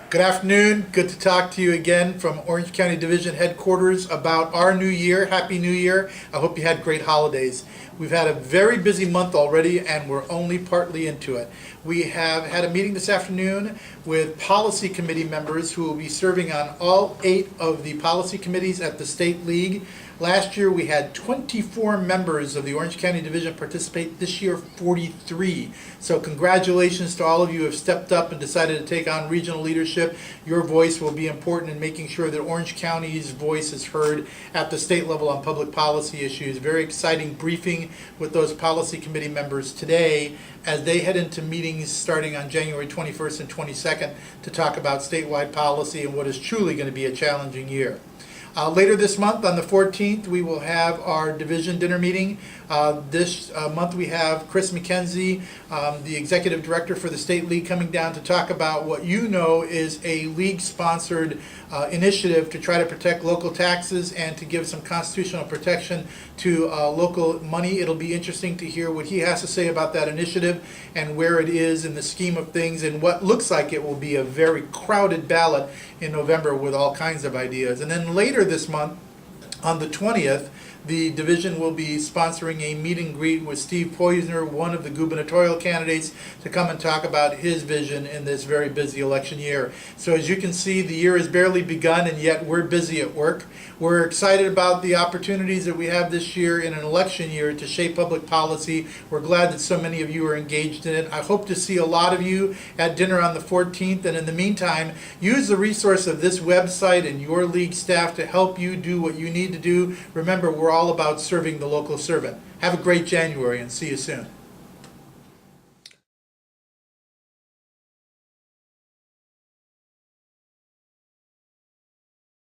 Good afternoon. Good to talk to you again from Orange County Division Headquarters about our new year. Happy New Year. I hope you had great holidays. We've had a very busy month already and we're only partly into it. We have had a meeting this afternoon with policy committee members who will be serving on all 8 of the policy committees at the State League. Last year we had 24 members of the Orange County Division participate. This year 43. So congratulations to all of you who have stepped up and decided to take on regional leadership. Your voice will be important in making sure that Orange County's voice is heard at the state level on public policy issues. Very exciting briefing with those policy committee members today as they head into meetings starting on January 21st and 22nd to talk about statewide policy and what is truly going to be a challenging year. Later this month, on the 14th, we will have our division dinner meeting. This month we have Chris McKenzie, the Executive Director for the State League, coming down to talk about what you know is a league-sponsored initiative to try to protect local taxes and to give some constitutional protection to local money. It'll be interesting to hear what he has to say about that initiative and where it is in the scheme of things and what looks like it will be a very crowded ballot in November with all kinds of ideas. And then later this month, on the 20th, the division will be sponsoring a meet and greet with Steve Poizner, one of the gubernatorial candidates, to come and talk about his vision in this very busy election year. So as you can see, the year has barely begun and yet we're busy at work. We're excited about the opportunities that we have this year in an election year to shape public policy. We're glad that so many of you are engaged in it. I hope to see a lot of you at dinner on the 14th, and in the meantime, use the resource of this website and your league staff to help you do what you need to do. Remember, we're all about serving the local servant. Have a great January and see you soon.